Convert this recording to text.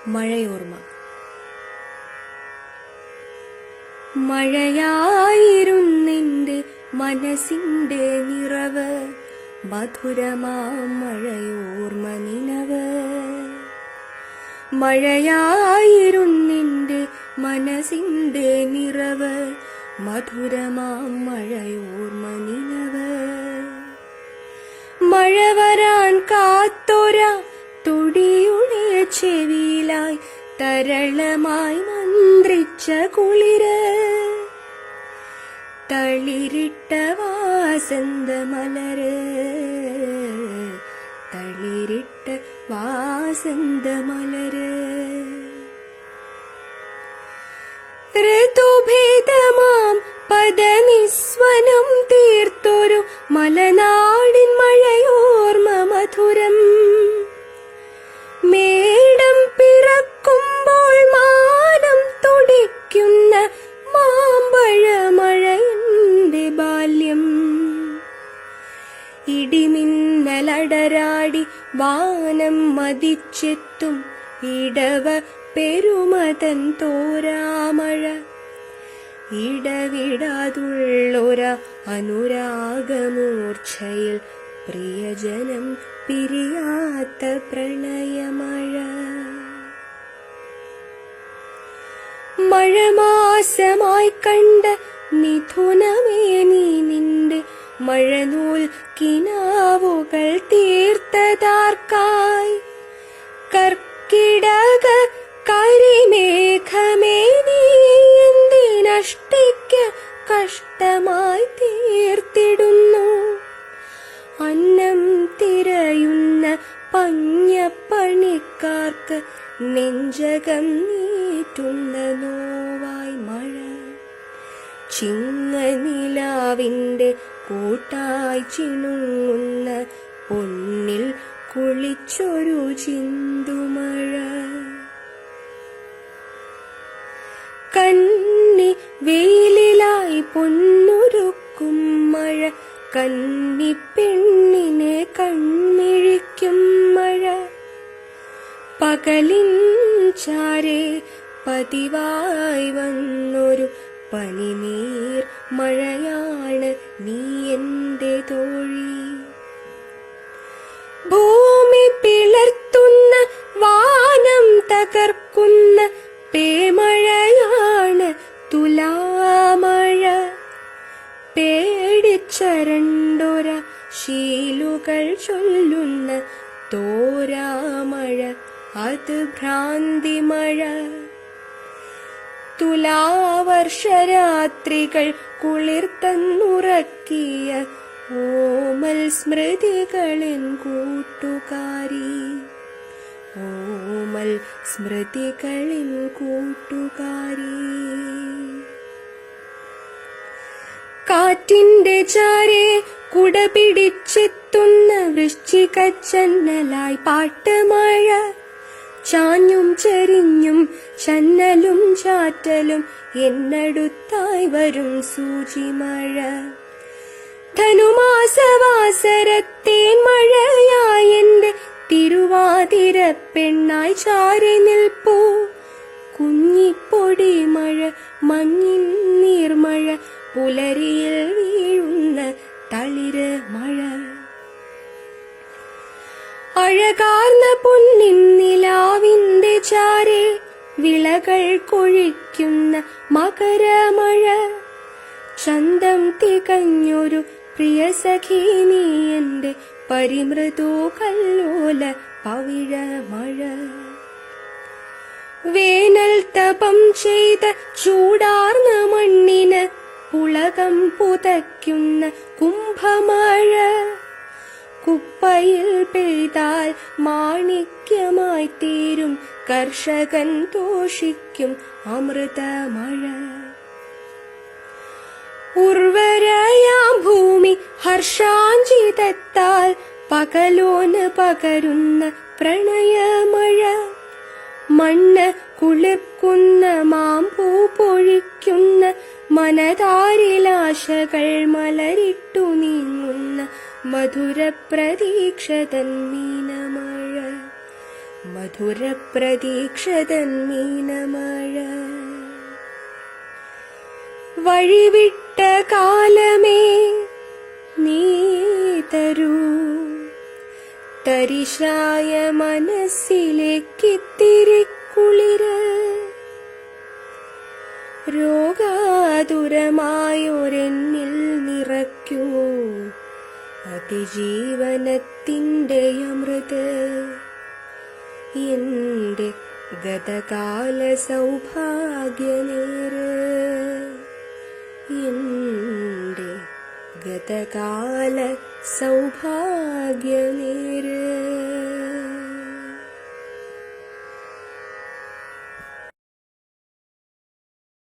മഴയോർമ്മ. മഴയായിരുന്നെന്റെ മനസ്സിന്റെ നിറവ്, മധുരമാം മഴയോർമ്മ നിനവ്. മഴയായിരുന്നെന്റെ മനസ്സിന്റെ നിറവ്, മധുരമാം മഴയോർമ്മ നിനവ്. മഴ വരാൻ കാത്തൊര തൊടിയുടെ ചെവിയിലായി തരളമായി മന്ത്രിച്ച കുളിര്, തളിരിട്ട വാസന്തമലര്, തളിരിട്ട വാസന്തമലര്. ഋതുഭേദമാം പദനിസ്വനം തീർത്തൊരു മലനാടിൻ മഴയോർമ്മ മധുരം. മേടം പിറക്കുമ്പോൾ മാനം തുടിക്കുന്ന മാമ്പഴ മഴയുടെ ബാല്യം. ഇടിമിന്നലടരാടി വാനം മതിച്ചെത്തും ഇടവ പെരുമതൻ തോരാമഴ. ഇടവിടാതുള്ളൊര അനുരാഗമൂർച്ഛയിൽ പ്രിയജനം പിരിയാത്ത പ്രണയമഴ. മഴമാസമായി കണ്ട മിഥുനമേ നീ നിന്റെ മഴനൂൽ കിനാവുകൾ തീർത്തതാർക്കായി. കർക്കിടക കരിമേഘമേ നീ എന്തിനഷ്ടിക്ക് കഷ്ടമായി തീർത്തിടുന്നു. അന്നം തിരയുന്ന പഞ്ഞപ്പണിക്കാർക്ക് നെഞ്ചകം നീറ്റുന്ന നോവായി മഴ. ചിങ്ങനിലാവിന്റെ കൂട്ടായി ചിണുങ്ങുന്ന പൊന്നിൽ കുളിച്ചൊരു ചിന്തുമഴ. കന്നി വെയിലിലായി പൊന്നുരുക്കും മഴ, കന്നിപ്പെണ്ണിനെ കൺമിഴിക്കും മഴ. പകലിൻ ചാരെ പതിവായി വന്നൊരു പനിനീർ മഴയാണ് നീ എന്റെ തോഴി. ഭൂമി പിളർത്തുന്ന വാനം തകർക്കുന്ന പേമഴയാണ് തുലാമഴ. പേടിച്ചരണ്ടൊര ശീലുകൾ ചൊല്ലുന്ന തോരാമഴ, അത് ഭ്രാന്തിമഴ. തുലാവർഷരാത്രികൾ കുളിർത്തന്നുറക്കിയ ഓമൽ സ്മൃതികളിൻ കൂട്ടുകാരി, ഓമൽ സ്മൃതികളിൻ കൂട്ടുകാരി. കാറ്റിന്റെ ചാരെ കുട പിടിച്ചെത്തുന്ന വൃശ്ചികച്ചന്നലായി പാട്ടുമഴ. ചാഞ്ഞും ചെരിഞ്ഞും ചന്നലും ചാറ്റലും എന്നടുത്തായി വരും സൂചിമഴ. ധനുമാസവാസരത്തേൻ മഴയായി എന്റെ തിരുവാതിര പെണ്ണായി ചാരി നിൽപ്പൂ. കുഞ്ഞിപ്പൊടി മഴ, മഞ്ഞിൻ നീർമഴ, പുലരിയിൽ വീഴുന്ന തളിര് മഴ. അഴകാർന്ന പൊന്നിൻ നിലാവിന്റെ ചാരെ വിളകൾ കൊഴിക്കുന്ന മകരമഴ. ചന്തം തികഞ്ഞൊരു പ്രിയസഖി നീ എന്റെ പരിമൃദു കല്ലോല പവിഴമഴ. വേനൽ തപം ചെയ്ത ചൂടാർന്ന മണ്ണിന് പുളകം പുതയ്ക്കുന്ന കുംഭമഴ. കുപ്പയിൽ പെയ്താൽ മാണിക്യമായി തീരും കർഷകൻ തോഷിക്കും അമൃതമഴ. ഉർവരയാം ഭൂമി ഹർഷാഞ്ചിതത്താൽ പകലോന് പകരുന്ന പ്രണയമഴ. മണ്ണ് കുളിർക്കുന്ന മാമ്പൂ പൊഴിക്കുന്ന മനതാരിലാശകൾ മലരിട്ടു നീങ്ങുന്ന മധുര പ്രതീക്ഷതൻ മീനമഴ. മധുരപ്രതീക്ഷതൻ മീനമഴ. വഴിവിട്ട കാലമേ നീ തരൂ തരിശായ മനസ്സിലേക്കിത്തിരി കുളിര്. രോഗാതുരമായൊരെന്നിൽ നിറയ്ക്കൂ അതിജീവനത്തിൻ്റെ അമൃത്. എന്റെ ഗതകാല സൗഭാഗ്യനേര്, എന്റെ ഗതകാല സൗഭാഗ്യനേര്.